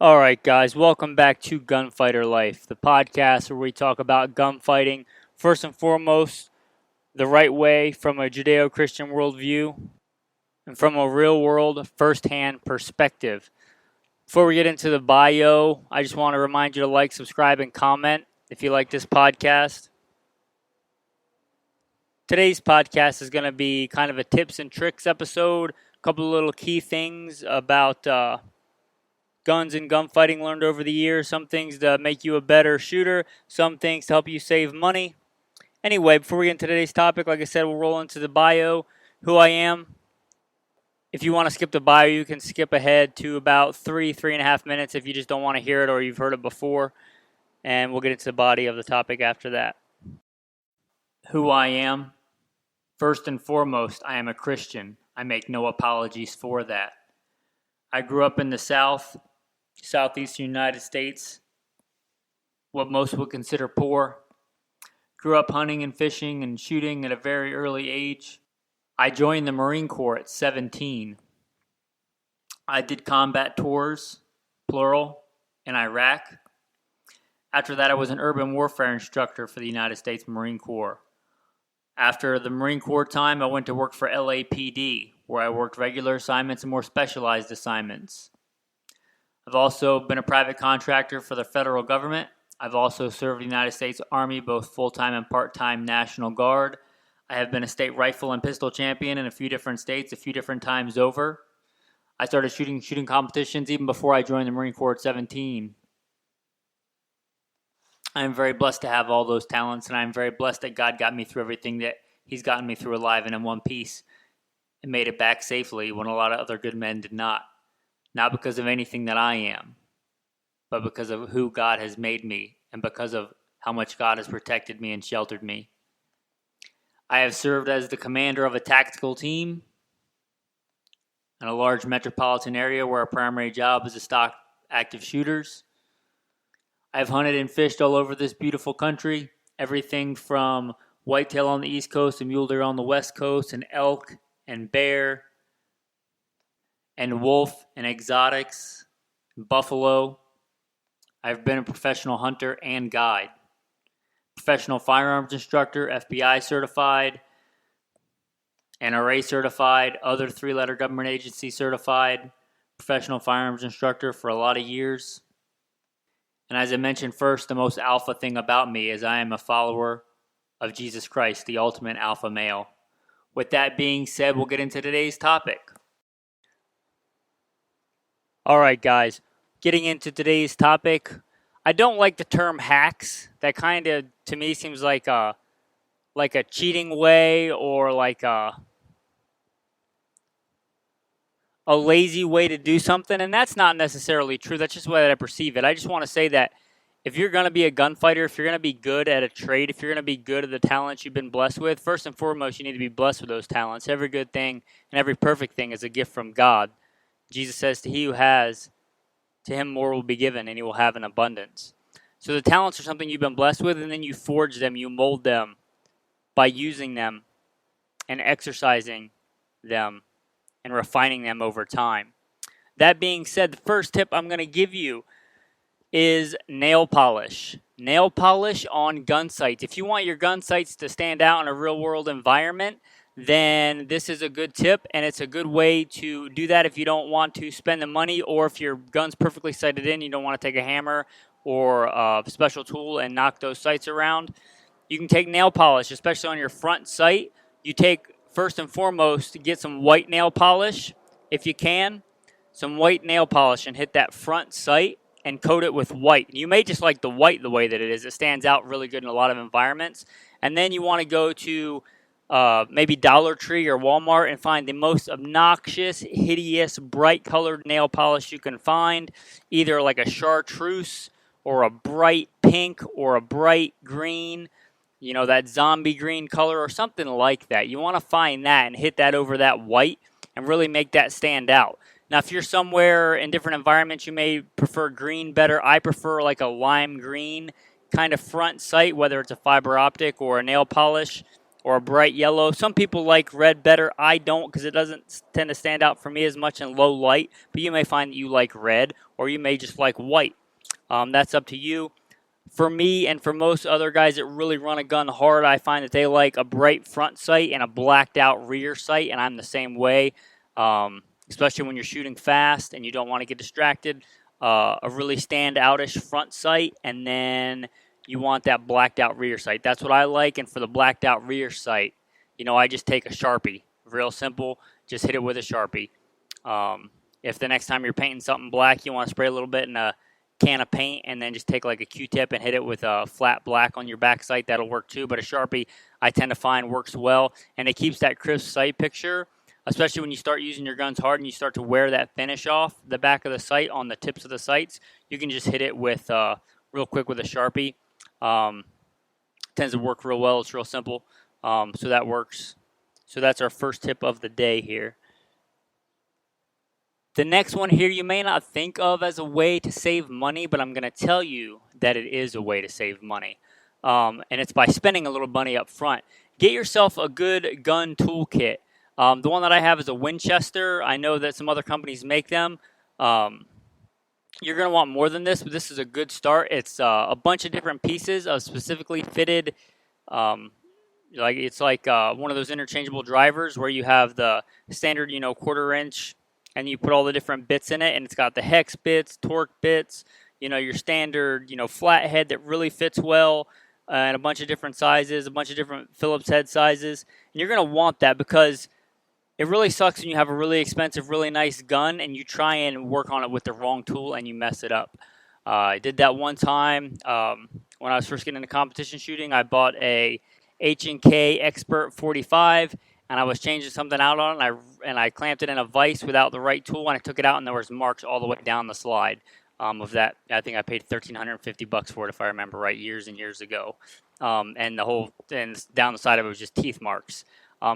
All right, guys, welcome back to Gunfighter Life, the podcast where we talk about gunfighting, first and foremost, the right way from a Judeo-Christian worldview and from a real-world, first-hand perspective. Before we get into the bio, I just want to remind you to like, subscribe, and comment if you like this podcast. Today's podcast is going to be kind of a tips and tricks episode, a couple of little key things about guns and gunfighting learned over the years, some things to make you a better shooter, some things to help you save money. Anyway, before we get into today's topic, like I said, we'll roll into the bio, who I am. If you want to skip the bio, you can skip ahead to about 3.5 minutes if you just don't want to hear it or you've heard it before, and we'll get into the body of the topic after that. Who I am. First and foremost, I am a Christian. I make no apologies for that. I grew up in the Southeastern United States, what most would consider poor. Grew up hunting and fishing and shooting at a very early age. I joined the Marine Corps at 17. I did combat tours, plural, in Iraq. After that, I was an urban warfare instructor for the United States Marine Corps. After the Marine Corps time, I went to work for LAPD, where I worked regular assignments and more specialized assignments. I've also been a private contractor for the federal government. I've also served the United States Army, both full-time and part-time National Guard. I have been a state rifle and pistol champion in a few different states, a few different times over. I started shooting competitions even before I joined the Marine Corps at 17. I am very blessed to have all those talents, and I am very blessed that God got me through everything that He's gotten me through alive and in one piece and made it back safely when a lot of other good men did not. Not because of anything that I am, but because of who God has made me and because of how much God has protected me and sheltered me. I have served as the commander of a tactical team in a large metropolitan area where our primary job is to stock active shooters. I've hunted and fished all over this beautiful country, everything from whitetail on the East Coast and mule deer on the West Coast, and elk and bear and wolf and exotics, and buffalo. I've been a professional hunter and guide, professional firearms instructor, FBI certified, NRA certified, other three-letter government agency certified, professional firearms instructor for a lot of years. And as I mentioned first, the most alpha thing about me is I am a follower of Jesus Christ, the ultimate alpha male. With that being said, we'll get into today's topic. All right, guys, getting into today's topic. I don't like the term hacks. That kind of, to me, seems like a cheating way or like a lazy way to do something, and that's not necessarily true. That's just the way that I perceive it. I just want to say that if you're going to be a gunfighter, if you're going to be good at a trade, if you're going to be good at the talents you've been blessed with, first and foremost, you need to be blessed with those talents. Every good thing and every perfect thing is a gift from God. Jesus says, to he who has, to him more will be given, and he will have an abundance. So the talents are something you've been blessed with, and then you forge them, you mold them by using them and exercising them and refining them over time. That being said, the first tip I'm going to give you is nail polish. Nail polish on gun sights. If you want your gun sights to stand out in a real-world environment, then this is a good tip, and it's a good way to do that if you don't want to spend the money, or if your gun's perfectly sighted in, you don't want to take a hammer or a special tool and knock those sights around. You can take nail polish, especially on your front sight. You take, first and foremost, get some white nail polish, if you can. Some white nail polish and hit that front sight and coat it with white. You may just like the white the way that it is. It stands out really good in a lot of environments. And then you want to go to maybe Dollar Tree or Walmart and find the most obnoxious, hideous, bright-colored nail polish you can find, either like a chartreuse or a bright pink or a bright green, you know, that zombie green color or something like that. You want to find that and hit that over that white and really make that stand out. Now, if you're somewhere in different environments, you may prefer green better. I prefer like a lime green kind of front sight, whether it's a fiber optic or a nail polish. or a bright yellow. Some people like red better. I don't, because it doesn't tend to stand out for me as much in low light, but you may find that you like red, or you may just like white. That's up to you. For me and for most other guys that really run a gun hard, I find that they like a bright front sight and a blacked out rear sight, and I'm the same way, especially when you're shooting fast and you don't want to get distracted. A really standoutish front sight, and then you want that blacked out rear sight. That's what I like, and for the blacked out rear sight, I just take a Sharpie. Real simple, just hit it with a Sharpie. If the next time you're painting something black, you want to spray a little bit in a can of paint and then just take like a Q-tip and hit it with a flat black on your back sight, that'll work too. But a Sharpie, I tend to find, works well, and it keeps that crisp sight picture, especially when you start using your guns hard and you start to wear that finish off the back of the sight on the tips of the sights. You can just hit it with real quick with a Sharpie. Tends to work real well. It's real simple, so that works. So that's our first tip of the day here. The next one here you may not think of as a way to save money, but I'm going to tell you that it is a way to save money. And it's by spending a little money up front. Get yourself a good gun toolkit. The one that I have is a Winchester. I know that some other companies make them. You're going to want more than this, but this is a good start. It's a bunch of different pieces of specifically fitted, it's like one of those interchangeable drivers where you have the standard, 1/4 inch, and you put all the different bits in it, and it's got the hex bits, torque bits, your standard, flathead that really fits well, and a bunch of different sizes, a bunch of different Phillips head sizes. And you're going to want that because it really sucks when you have a really expensive, really nice gun, and you try and work on it with the wrong tool, and you mess it up. I did that one time when I was first getting into competition shooting. I bought a H&K Expert 45, and I was changing something out on it, and I clamped it in a vise without the right tool, and I took it out, and there was marks all the way down the slide of that. I think I paid $1,350 for it, if I remember right, years and years ago. And down the side of it was just teeth marks.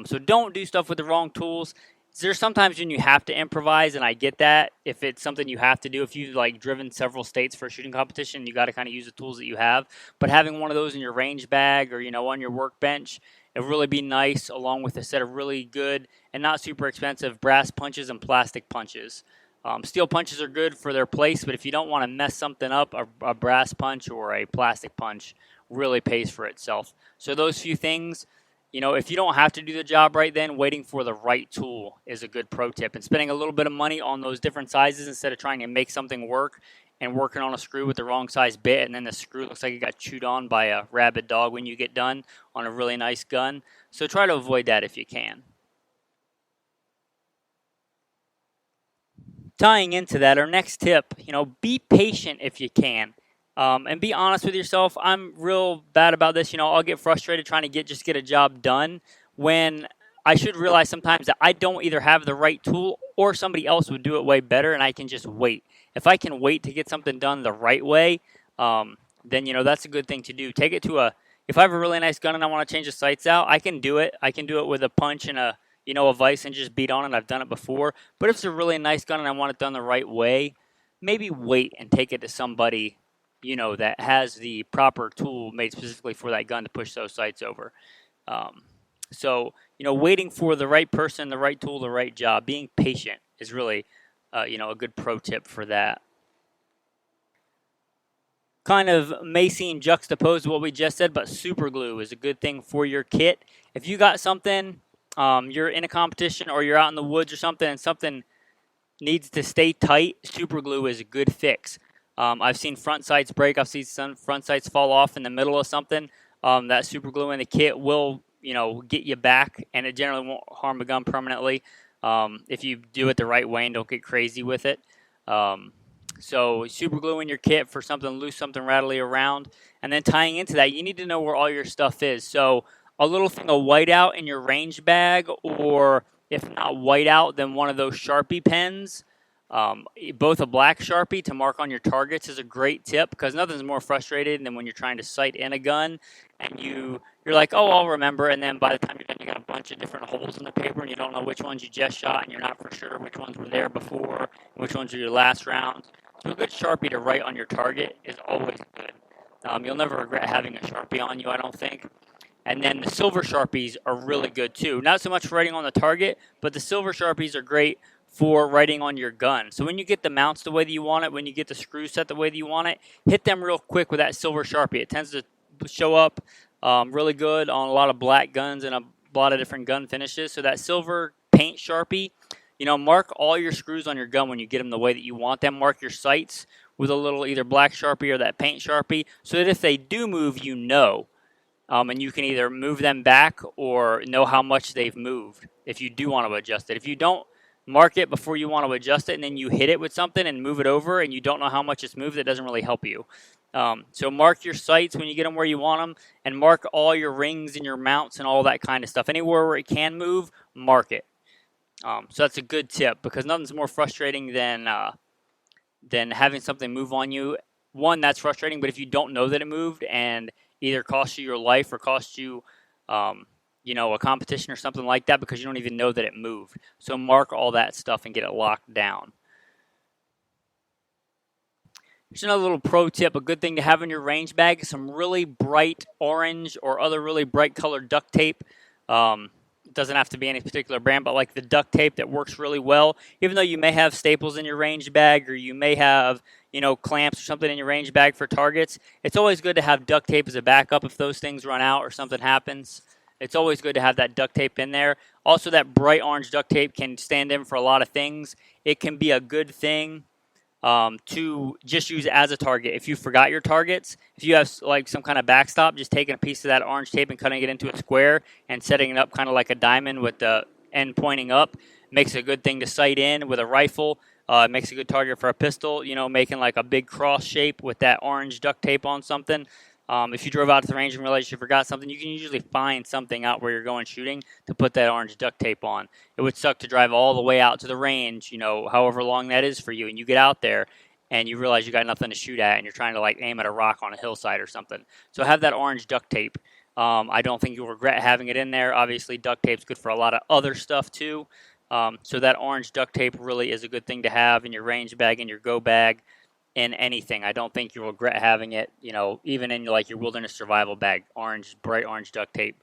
So don't do stuff with the wrong tools. There's sometimes when you have to improvise, and I get that. If it's something you have to do, if you've driven several states for a shooting competition, you got to kind of use the tools that you have. But having one of those in your range bag or on your workbench, it would really be nice, along with a set of really good and not super expensive brass punches and plastic punches. Steel punches are good for their place, but if you don't want to mess something up, a brass punch or a plastic punch really pays for itself. So those few things. If you don't have to do the job right then, waiting for the right tool is a good pro tip. And spending a little bit of money on those different sizes instead of trying to make something work and working on a screw with the wrong size bit, and then the screw looks like it got chewed on by a rabid dog when you get done on a really nice gun. So try to avoid that if you can. Tying into that, our next tip, be patient if you can. And be honest with yourself. I'm real bad about this. I'll get frustrated trying to get a job done when I should realize sometimes that I don't either have the right tool or somebody else would do it way better, and I can just wait. If I can wait to get something done the right way, then that's a good thing to do. Take it to if I have a really nice gun and I want to change the sights out, I can do it. I can do it with a punch and a vise and just beat on it. I've done it before. But if it's a really nice gun and I want it done the right way, maybe wait and take it to somebody that has the proper tool made specifically for that gun to push those sights over. So, waiting for the right person, the right tool, the right job, being patient is really, a good pro tip for that. Kind of may seem juxtaposed to what we just said, but super glue is a good thing for your kit. If you got something, you're in a competition or you're out in the woods or something, and something needs to stay tight, super glue is a good fix. I've seen front sights break. I've seen some front sights fall off in the middle of something. That super glue in the kit will, get you back, and it generally won't harm the gun permanently if you do it the right way and don't get crazy with it. So super glue in your kit for something loose, something rattly around. And then tying into that, you need to know where all your stuff is. So a little thing of whiteout in your range bag, or if not whiteout, then one of those Sharpie pens. Both a black Sharpie to mark on your targets is a great tip, because nothing's more frustrating than when you're trying to sight in a gun and you're like, oh, I'll remember, and then by the time you're done, you got a bunch of different holes in the paper and you don't know which ones you just shot, and you're not for sure which ones were there before and which ones are your last rounds. So a good Sharpie to write on your target is always good. You'll never regret having a Sharpie on you, I don't think. And then the silver Sharpies are really good too. Not so much for writing on the target, but the silver Sharpies are great for writing on your gun. So when you get the mounts the way that you want it, when you get the screws set the way that you want it, hit them real quick with that silver Sharpie. It tends to show up really good on a lot of black guns and a lot of different gun finishes. So that silver paint Sharpie, mark all your screws on your gun when you get them the way that you want them. Mark your sights with a little either black Sharpie or that paint Sharpie so that if they do move, and you can either move them back or know how much they've moved if you do want to adjust it. If you don't mark it before you want to adjust it and then you hit it with something and move it over and you don't know how much it's moved, that doesn't really help you. So mark your sights when you get them where you want them, and mark all your rings and your mounts and all that kind of stuff. Anywhere where it can move, mark it. So that's a good tip, because nothing's more frustrating than having something move on you. One, that's frustrating, but if you don't know that it moved and either cost you your life or cost you, a competition or something like that because you don't even know that it moved. So mark all that stuff and get it locked down. Here's another little pro tip. A good thing to have in your range bag is some really bright orange or other really bright colored duct tape. It doesn't have to be any particular brand, but like the duct tape that works really well. Even though you may have staples in your range bag or you may have clamps or something in your range bag for targets, it's always good to have duct tape as a backup if those things run out or something happens. It's always good to have that duct tape in there. Also, that bright orange duct tape can stand in for a lot of things. It can be a good thing to just use as a target. If you forgot your targets, if you have like some kind of backstop, just taking a piece of that orange tape and cutting it into a square and setting it up kind of like a diamond with the end pointing up makes it a good thing to sight in with a rifle. It makes a good target for a pistol, making like a big cross shape with that orange duct tape on something. If you drove out to the range and realized you forgot something, you can usually find something out where you're going shooting to put that orange duct tape on. It would suck to drive all the way out to the range, however long that is for you, and you get out there and you realize you got nothing to shoot at and you're trying to like aim at a rock on a hillside or something. So have that orange duct tape. I don't think you'll regret having it in there. Obviously, duct tape's good for a lot of other stuff too. So that orange duct tape really is a good thing to have in your range bag, in your go bag, in anything. I don't think you'll regret having it, even in like your wilderness survival bag. Bright orange duct tape,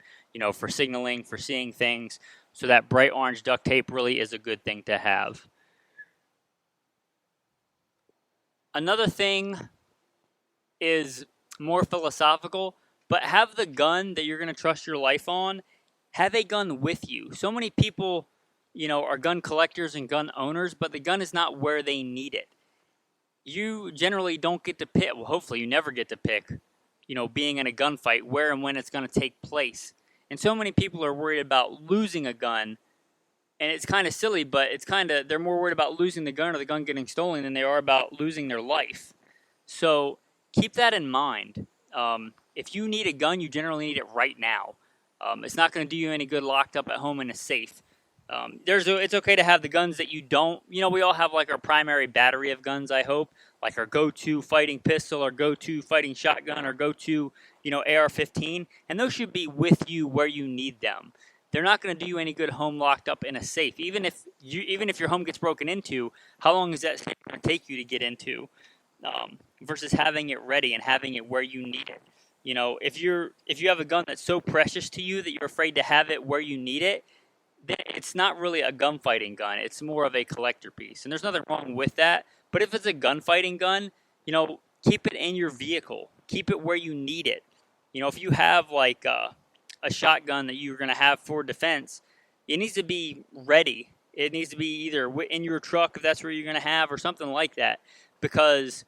for signaling, for seeing things. So that bright orange duct tape really is a good thing to have. Another thing is more philosophical, but have the gun that you're going to trust your life on, have a gun with you. So many people, are gun collectors and gun owners, but the gun is not where they need it. You generally don't get to pick, well, hopefully you never get to pick, being in a gunfight, where and when it's going to take place. And so many people are worried about losing a gun, and it's kind of silly, but they're more worried about losing the gun or the gun getting stolen than they are about losing their life. So keep that in mind. If you need a gun, you generally need it right now. It's not going to do you any good locked up at home in a safe. It's okay to have the guns that you don't, we all have like our primary battery of guns, I hope, like our go-to fighting pistol, or go-to fighting shotgun, or go-to, AR-15, and those should be with you where you need them. They're not going to do you any good home locked up in a safe. Even if your home gets broken into, how long is that safe going to take you to get into? Versus having it ready and having it where you need it. If you have a gun that's so precious to you that you're afraid to have it where you need it, then it's not really a gunfighting gun. It's more of a collector piece. And there's nothing wrong with that. But if it's a gunfighting gun, keep it in your vehicle. Keep it where you need it. If you have like a shotgun that you're going to have for defense, it needs to be ready. It needs to be either in your truck if that's where you're going to have, or something like that. Because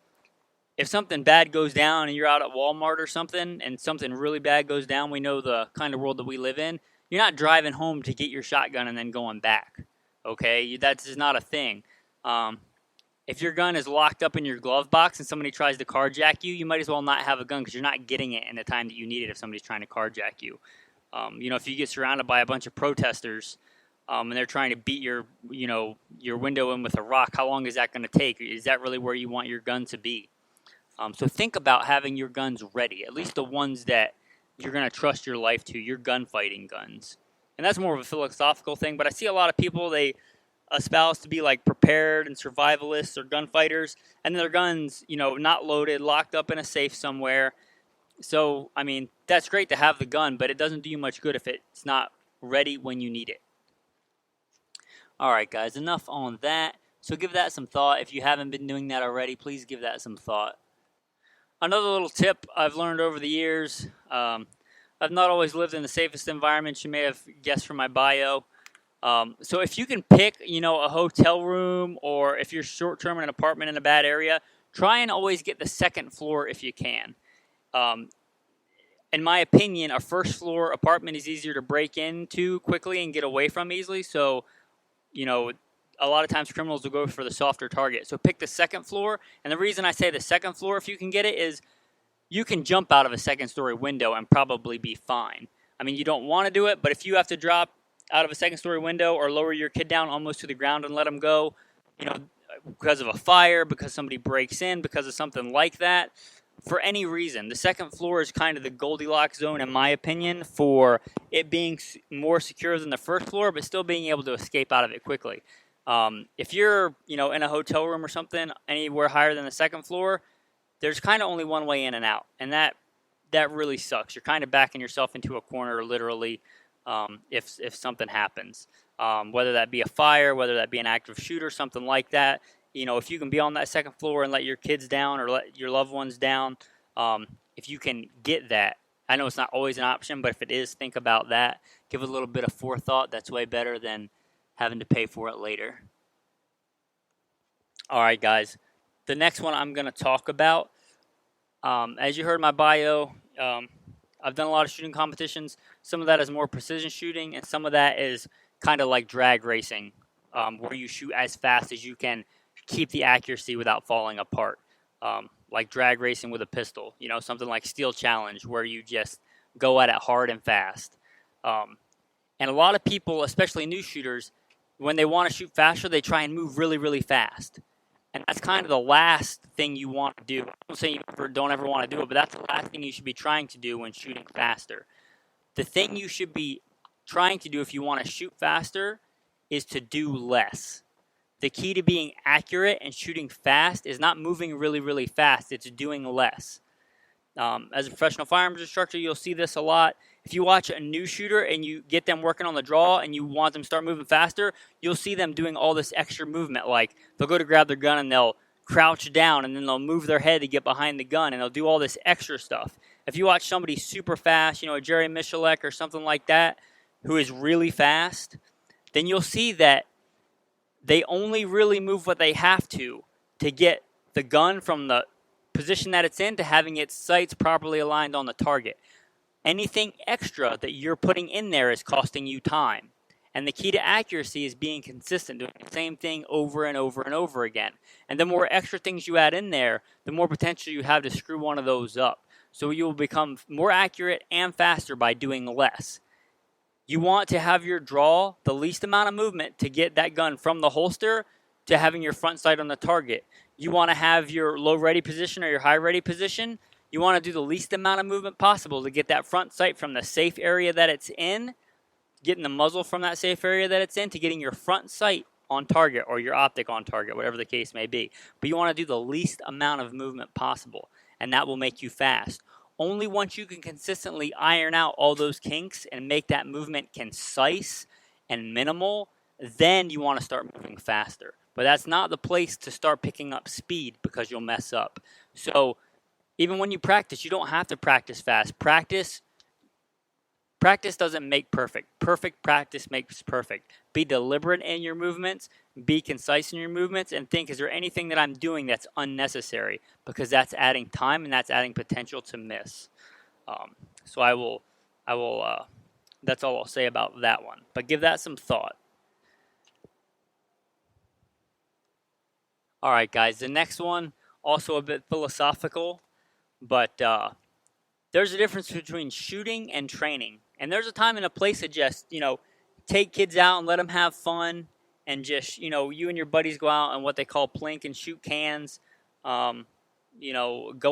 if something bad goes down and you're out at Walmart or something, and something really bad goes down, we know the kind of world that we live in. You're not driving home to get your shotgun and then going back, okay? That's just not a thing. If your gun is locked up in your glove box and somebody tries to carjack you, you might as well not have a gun because you're not getting it in the time that you need it if somebody's trying to carjack you. If you get surrounded by a bunch of protesters and they're trying to beat your window in with a rock, how long is that going to take? Is that really where you want your gun to be? So think about having your guns ready, at least the ones that you're going to trust your life to, your gunfighting guns. And that's more of a philosophical thing, but I see a lot of people, they espouse to be like prepared and survivalists or gunfighters, and their guns, not loaded, locked up in a safe somewhere. So, I mean, that's great to have the gun, but it doesn't do you much good if it's not ready when you need it. All right, guys, enough on that. So give that some thought. If you haven't been doing that already, please give that some thought. Another little tip I've learned over the years. I've not always lived in the safest environments. You may have guessed from my bio. So if you can pick, a hotel room, or if you're short term in an apartment in a bad area, try and always get the second floor if you can. Um, in my opinion, a first floor apartment is easier to break into quickly and get away from easily. So, you know, a lot of times criminals will go for the softer target. So pick the second floor. And the reason I say the second floor, if you can get it, is you can jump out of a second story window and probably be fine. I mean, you don't want to do it, but if you have to drop out of a second story window or lower your kid down almost to the ground and let them go, you know, because of a fire, because somebody breaks in, because of something like that, for any reason, the second floor is kind of the Goldilocks zone, in my opinion, for it being more secure than the first floor, but still being able to escape out of it quickly. If you're, in a hotel room or something, anywhere higher than the second floor, there's kind of only one way in and out, and that really sucks. You're kind of backing yourself into a corner, literally, if something happens, whether that be a fire, whether that be an active shooter, something like that. If you can be on that second floor and let your kids down or let your loved ones down, if you can get that, I know it's not always an option, but if it is, think about that. Give it a little bit of forethought. That's way better than having to pay for it later. All right, guys. The next one I'm going to talk about, as you heard in my bio, I've done a lot of shooting competitions. Some of that is more precision shooting, and some of that is kind of like drag racing, where you shoot as fast as you can, keep the accuracy without falling apart. Like drag racing with a pistol, something like Steel Challenge, where you just go at it hard and fast. And a lot of people, especially new shooters, when they want to shoot faster, they try and move really, really fast. And that's kind of the last thing you want to do. I don't say you don't ever want to do it, but that's the last thing you should be trying to do when shooting faster. The thing you should be trying to do if you want to shoot faster is to do less. The key to being accurate and shooting fast is not moving really, really fast. It's doing less. As a professional firearms instructor, you'll see this a lot. If you watch a new shooter and you get them working on the draw and you want them to start moving faster, you'll see them doing all this extra movement. Like they'll go to grab their gun and they'll crouch down and then they'll move their head to get behind the gun and they'll do all this extra stuff. If you watch somebody super fast, a Jerry Michalek or something like that, who is really fast, then you'll see that they only really move what they have to get the gun from the position that it's in to having its sights properly aligned on the target. Anything extra that you're putting in there is costing you time. And the key to accuracy is being consistent, doing the same thing over and over and over again. And the more extra things you add in there, the more potential you have to screw one of those up. So you will become more accurate and faster by doing less. You want to have your draw the least amount of movement to get that gun from the holster to having your front sight on the target. You want to have your low ready position or your high ready position. You want to do the least amount of movement possible to get that front sight from the safe area that it's in, getting the muzzle from that safe area that it's in, to getting your front sight on target or your optic on target, whatever the case may be. But you want to do the least amount of movement possible, and that will make you fast. Only once you can consistently iron out all those kinks and make that movement concise and minimal, then you want to start moving faster. But that's not the place to start picking up speed, because you'll mess up. So even when you practice, you don't have to practice fast. Practice doesn't make perfect. Perfect practice makes perfect. Be deliberate in your movements, be concise in your movements, and think, is there anything that I'm doing that's unnecessary? Because that's adding time and that's adding potential to miss. So I will. That's all I'll say about that one. But give that some thought. All right, guys. The next one, also a bit philosophical, but there's a difference between shooting and training. And there's a time and a place to just, take kids out and let them have fun, and just, you and your buddies go out and what they call plink and shoot cans. Go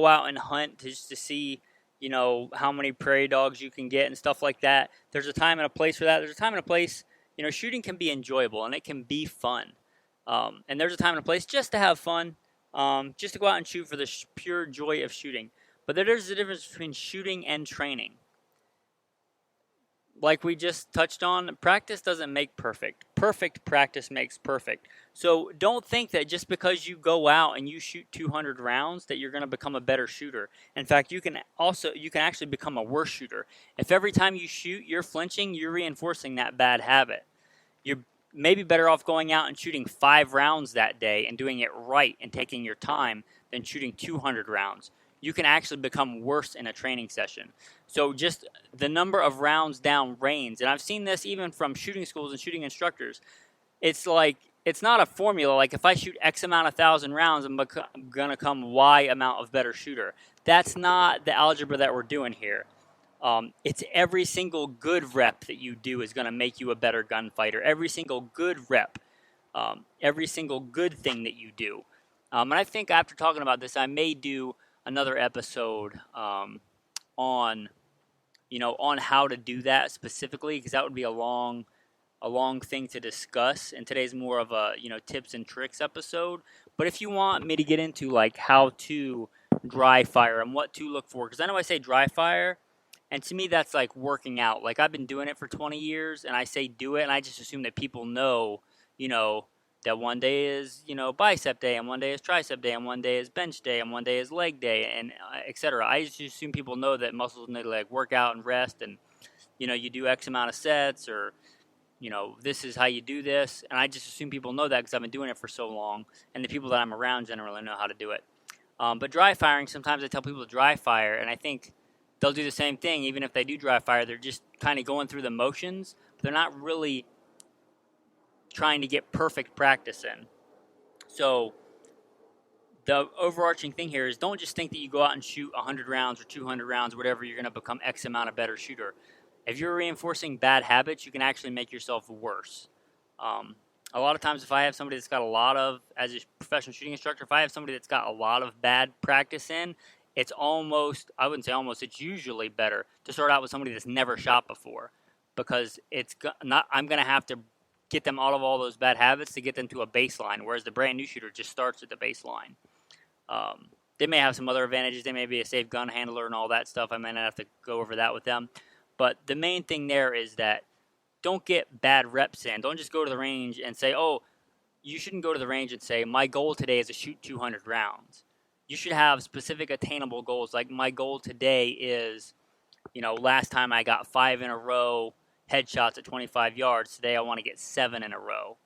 out and hunt just to see, how many prairie dogs you can get and stuff like that. There's a time and a place for that. There's a time and a place, shooting can be enjoyable and it can be fun. And there's a time and a place just to have fun, just to go out and shoot for the pure joy of shooting. But there's a difference between shooting and training. Like we just touched on, practice doesn't make perfect. Perfect practice makes perfect. So don't think that just because you go out and you shoot 200 rounds that you're going to become a better shooter. In fact, you can actually become a worse shooter. If every time you shoot you're flinching, you're reinforcing that bad habit. You're maybe better off going out and shooting 5 rounds that day and doing it right and taking your time than shooting 200 rounds. You can actually become worse in a training session. So just the number of rounds down reigns. And I've seen this even from shooting schools and shooting instructors. It's like, it's not a formula. Like if I shoot X amount of 1,000 rounds, I'm going to come Y amount of better shooter. That's not the algebra that we're doing here. It's every single good rep that you do is going to make you a better gunfighter. Every single good rep. Every single good thing that you do. And I think after talking about this, I may do another episode on how to do that specifically, because that would be a long thing to discuss, and today's more of a tips and tricks episode. But if you want me to get into like how to dry fire and what to look for, because I know I say dry fire, and to me that's like working out. Like I've been doing it for 20 years and I say do it, and I just assume that people know that one day is bicep day, and one day is tricep day, and one day is bench day, and one day is leg day, and etc. I just assume people know that muscles need to like work out and rest, and you do X amount of sets, or this is how you do this. And I just assume people know that because I've been doing it for so long, and the people that I'm around generally know how to do it. But dry firing, sometimes I tell people to dry fire, and I think they'll do the same thing. Even if they do dry fire, they're just kind of going through the motions, but they're not really trying to get perfect practice in. So the overarching thing here is, don't just think that you go out and shoot 100 rounds or 200 rounds, whatever, you're going to become X amount of better shooter. If you're reinforcing bad habits, you can actually make yourself worse. A lot of times if I have somebody that's got a lot of, as a professional shooting instructor, if I have somebody that's got a lot of bad practice in, it's almost, I wouldn't say almost, it's usually better to start out with somebody that's never shot before, because I'm going to have to get them out of all those bad habits to get them to a baseline, whereas the brand new shooter just starts at the baseline. They may have some other advantages. They may be a safe gun handler and all that stuff. I may not have to go over that with them. But the main thing there is that don't get bad reps in. Don't just go to the range and say, oh, you shouldn't go to the range and say, my goal today is to shoot 200 rounds. You should have specific attainable goals. Like my goal today is, last time I got 5 in a row headshots at 25 yards. Today I want to get 7 in a row.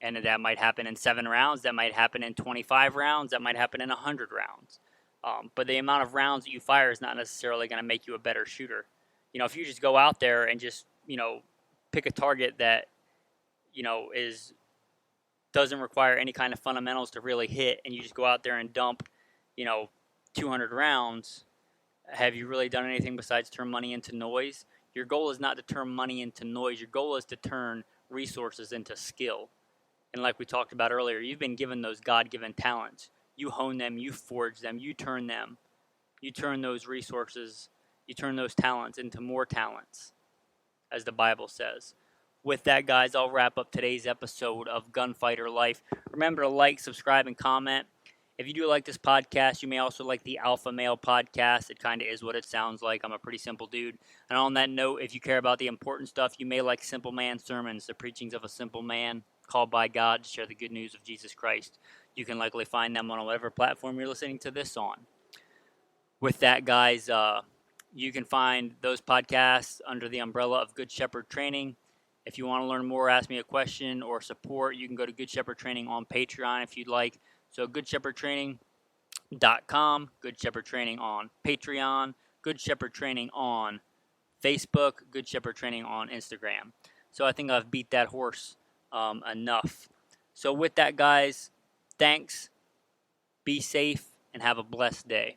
And that might happen in 7 rounds. That might happen in 25 rounds. That might happen in 100 rounds. But the amount of rounds that you fire is not necessarily going to make you a better shooter. If you just go out there and just, pick a target that, doesn't require any kind of fundamentals to really hit, and you just go out there and dump, 200 rounds, have you really done anything besides turn money into noise? Your goal is not to turn money into noise. Your goal is to turn resources into skill. And like we talked about earlier, you've been given those God-given talents. You hone them, you forge them, you turn them. You turn those resources, you turn those talents into more talents, as the Bible says. With that, guys, I'll wrap up today's episode of Gunfighter Life. Remember to like, subscribe, and comment. If you do like this podcast, you may also like the Alpha Male podcast. It kind of is what it sounds like. I'm a pretty simple dude. And on that note, if you care about the important stuff, you may like Simple Man Sermons, the preachings of a simple man called by God to share the good news of Jesus Christ. You can likely find them on whatever platform you're listening to this on. With that, guys, you can find those podcasts under the umbrella of Good Shepherd Training. If you want to learn more, ask me a question, or support, you can go to Good Shepherd Training on Patreon if you'd like. So goodshepherdtraining.com, Good Shepherd Training on Patreon, Good Shepherd Training on Facebook, Good Shepherd Training on Instagram. So I think I've beat that horse enough. So with that, guys, thanks, be safe, and have a blessed day.